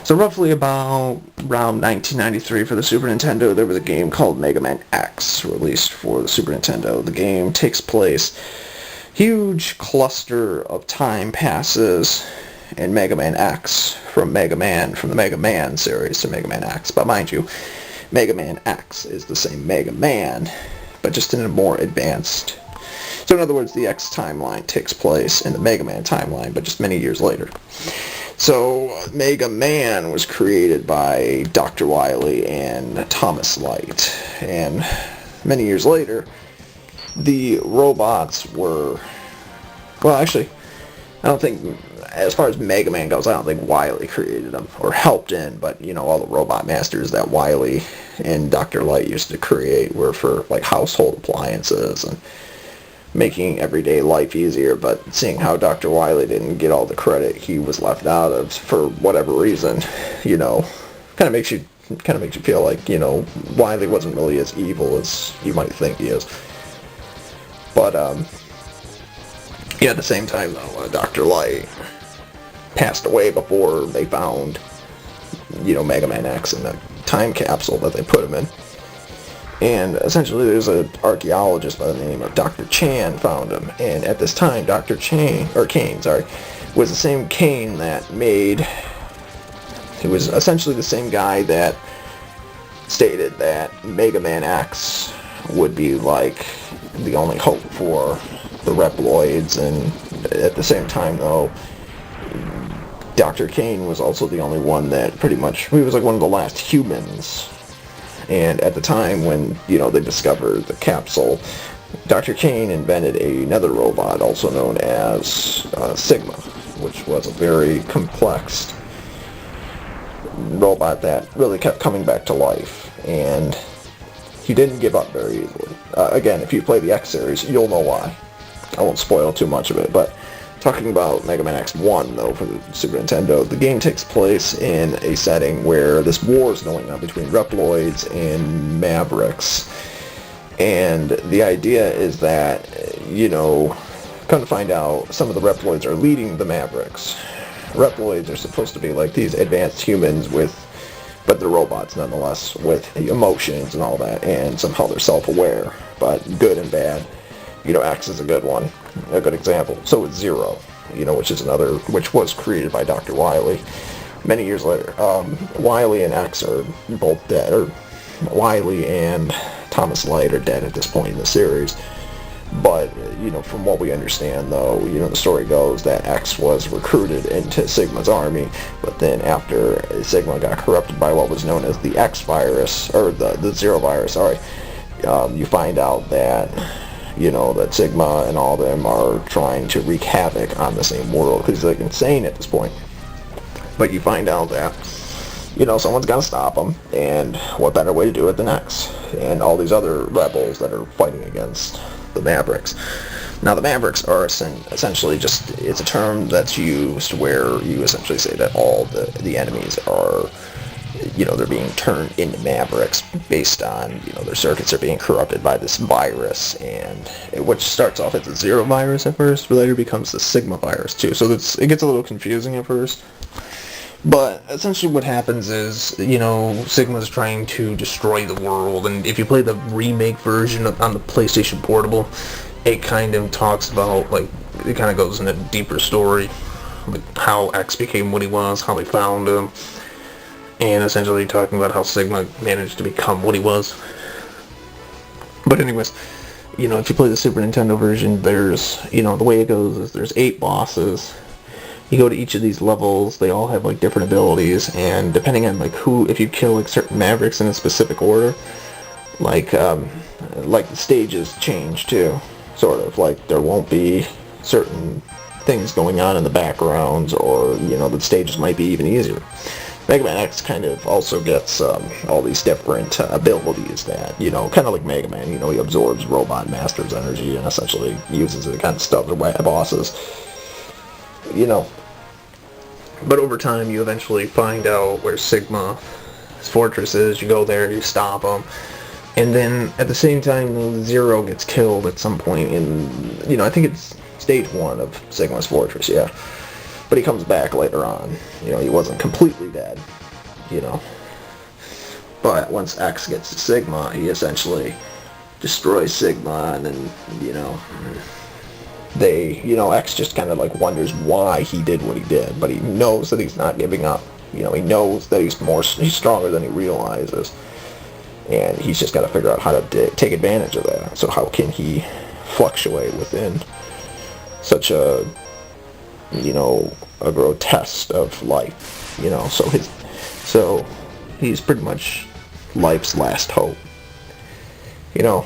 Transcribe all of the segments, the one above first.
So roughly about around 1993 for the Super Nintendo, there was a game called Mega Man X released for the Super Nintendo. The game takes place, huge cluster of time passes in Mega Man X from the Mega Man series to Mega Man X. But mind you, Mega Man X is the same Mega Man, but just in a more advanced. So in other words, the X timeline takes place in the Mega Man timeline, but just many years later. So Mega Man was created by Dr. Wily and Thomas Light, and many years later, the robots were, well actually, I don't think, as far as Mega Man goes, I don't think Wily created them, or helped in, but you know, all the robot masters that Wily and Dr. Light used to create were for like household appliances and making everyday life easier, but seeing how Dr. Wily didn't get all the credit he was left out of for whatever reason, you know, kind of makes you feel like, you know, Wily wasn't really as evil as you might think he is. But yeah, at the same time though, Dr. Light passed away before they found, you know, Mega Man X in the time capsule that they put him in. And essentially there's an archaeologist by the name of Dr. Chan found him. And at this time, Dr. Kane, was the same Kane that made... He was essentially the same guy that stated that Mega Man X would be like the only hope for the Reploids. And at the same time, though, Dr. Kane was also the only one that pretty much... He was like one of the last humans. And at the time when, you know, they discovered the capsule, Dr. Kane invented another robot also known as Sigma, which was a very complex robot that really kept coming back to life. And he didn't give up very easily. Again, if you play the X series, you'll know why. I won't spoil too much of it, but talking about Mega Man X1, though, for the Super Nintendo, the game takes place in a setting where this war is going on between Reploids and Mavericks. And the idea is that, you know, come to find out, some of the Reploids are leading the Mavericks. Reploids are supposed to be like these advanced humans but they're robots nonetheless, with emotions and all that, and somehow they're self-aware, but good and bad. You know, X is a good one, a good example. So is Zero, you know, which was created by Dr. Wily many years later. Wily and X are both dead, or Wily and Thomas Light are dead at this point in the series. But, you know, from what we understand, though, you know, the story goes that X was recruited into Sigma's army, but then after Sigma got corrupted by what was known as the X virus, or the Zero virus, sorry, you find out that, you know, that Sigma and all of them are trying to wreak havoc on the same world, because they're like insane at this point. But you find out that, you know, someone's got to stop them, and what better way to do it than X, and all these other rebels that are fighting against the Mavericks. Now, the Mavericks are essentially just, it's a term that's used where you essentially say that all the enemies are, you know, they're being turned into Mavericks based on, you know, their circuits are being corrupted by this virus, and which starts off as the Zero virus at first, but later becomes the Sigma virus too. So it gets a little confusing at first. But essentially what happens is, you know, Sigma's trying to destroy the world, and if you play the remake version on the PlayStation Portable, it kind of talks about, like, it kind of goes into a deeper story, like how X became what he was, how they found him, and essentially talking about how Sigma managed to become what he was. But anyways, you know, if you play the Super Nintendo version, there's, you know, the way it goes is there's 8 bosses. You go to each of these levels, they all have like different abilities, and depending on like if you kill like certain Mavericks in a specific order, like the stages change too, sort of, like there won't be certain things going on in the backgrounds, or, you know, the stages might be even easier. Mega Man X kind of also gets all these different abilities that, you know, kind of like Mega Man, you know, he absorbs Robot Master's energy and essentially uses it against other bosses. You know, but over time you eventually find out where Sigma's fortress is. You go there, you stop him, and then at the same time Zero gets killed at some point in, you know, I think it's stage 1 of Sigma's fortress, yeah. But he comes back later on. You know, he wasn't completely dead, you know. But once X gets to Sigma, he essentially destroys Sigma, and then, you know, X just kind of like wonders why he did what he did, but he knows that he's not giving up. You know, he knows that he's stronger than he realizes, and he's just got to figure out how to take advantage of that. So how can he fluctuate within such a, you know, a grotesque of life, you know? So he's pretty much life's last hope, you know.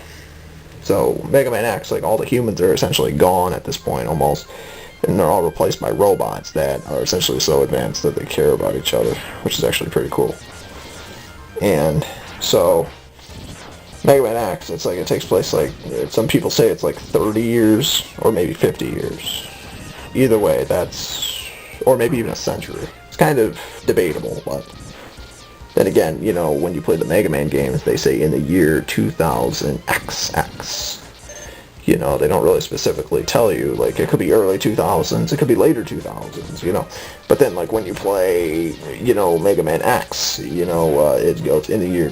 So Mega Man X, like, all the humans are essentially gone at this point almost, and they're all replaced by robots that are essentially so advanced that they care about each other, which is actually pretty cool. And so Mega Man X, it's like it takes place, like, some people say it's like 30 years or maybe 50 years. Either way, or maybe even a century. It's kind of debatable, but then again, you know, when you play the Mega Man games, they say in the year 2000XX. You know, they don't really specifically tell you. Like, it could be early 2000s, it could be later 2000s, you know. But then, like, when you play, you know, Mega Man X, you know, it goes in the year,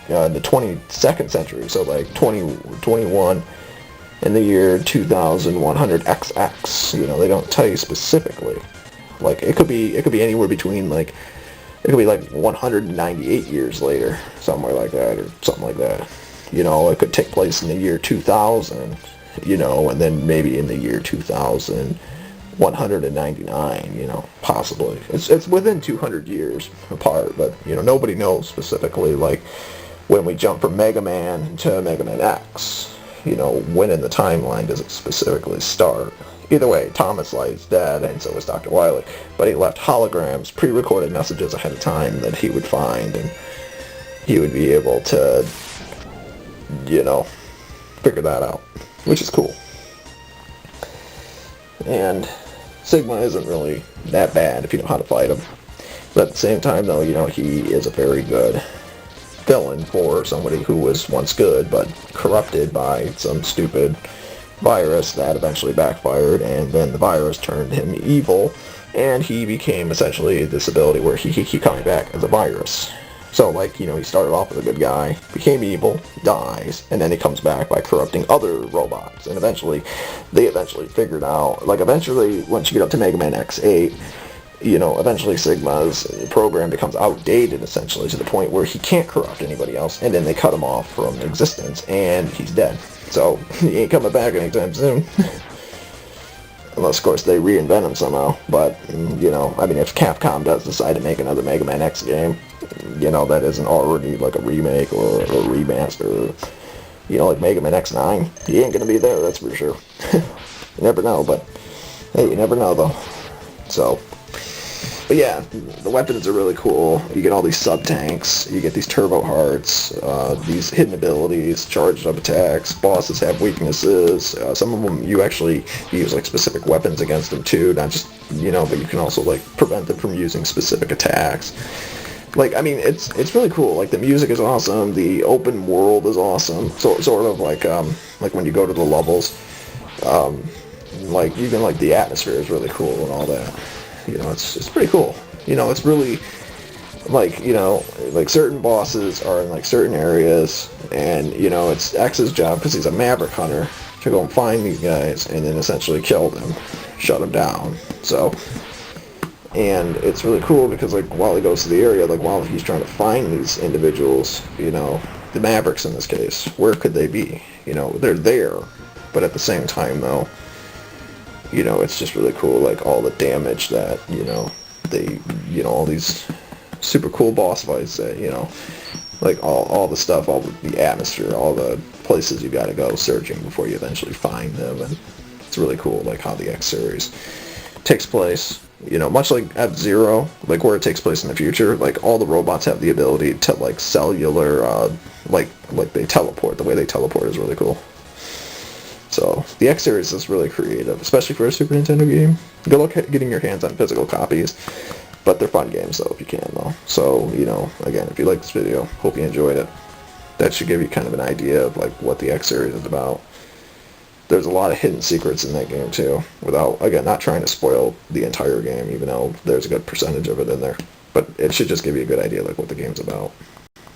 the 22nd century, so like 2021, in the year 2100XX. You know, they don't tell you specifically. Like, it could be anywhere between, like, it could be like 198 years later, somewhere like that, or something like that. You know, it could take place in the year 2000, you know, and then maybe in the year 2199, you know, possibly. It's within 200 years apart, but, you know, nobody knows specifically, like, when we jump from Mega Man to Mega Man X, you know, when in the timeline does it specifically start. Either way, Thomas Light's dead, and so is Dr. Wily, but he left holograms, pre-recorded messages ahead of time that he would find, and he would be able to, you know, figure that out, which is cool. And Sigma isn't really that bad if you know how to fight him. But at the same time, though, you know, he is a very good villain for somebody who was once good, but corrupted by some stupid virus that eventually backfired, and then the virus turned him evil, and he became essentially this ability where he keep coming back as a virus. So, like, you know, he started off as a good guy, became evil, dies, and then he comes back by corrupting other robots. And they eventually figured out, like, eventually, once you get up to Mega Man X8, you know, eventually Sigma's program becomes outdated, essentially, to the point where he can't corrupt anybody else, and then they cut him off from existence, and he's dead. So, he ain't coming back anytime soon. Unless, of course, they reinvent him somehow. But, you know, I mean, if Capcom does decide to make another Mega Man X game, you know, that isn't already, like, a remake or a remaster, you know, like Mega Man X9, he ain't gonna be there, that's for sure. You never know, but, hey, you never know, though. So, but yeah, the weapons are really cool. You get all these sub-tanks, you get these turbo hearts, these hidden abilities, charged up attacks, bosses have weaknesses, some of them you actually use, like, specific weapons against them too, not just, you know, but you can also, like, prevent them from using specific attacks. Like, I mean, it's really cool. Like, the music is awesome, the open world is awesome, sort of like when you go to the levels, like, even, like, the atmosphere is really cool and all that. You know, it's pretty cool. You know, it's really, like, you know, like, certain bosses are in, like, certain areas, and, you know, it's X's job, because he's a maverick hunter, to go and find these guys, and then essentially kill them, shut them down. So, and it's really cool, because, like, while he goes to the area, like, while he's trying to find these individuals, you know, the mavericks in this case, where could they be? You know, they're there, but at the same time, though, you know, it's just really cool, like, all the damage that, you know, all these super cool boss fights that, you know, like, all the stuff, all the atmosphere, all the places you gotta go searching before you eventually find them, and it's really cool, like, how the X series takes place, you know, much like F-Zero, like, where it takes place in the future, like, all the robots have the ability to, like, cellular, like they teleport. The way they teleport is really cool. So, the X series is really creative, especially for a Super Nintendo game. Good luck getting your hands on physical copies, but they're fun games, though, if you can, though. So, you know, again, if you like this video, hope you enjoyed it. That should give you kind of an idea of, like, what the X series is about. there's a lot of hidden secrets in that game too, without, again, not trying to spoil the entire game, even though there's a good percentage of it in there. But it should just give you a good idea like what the game's about.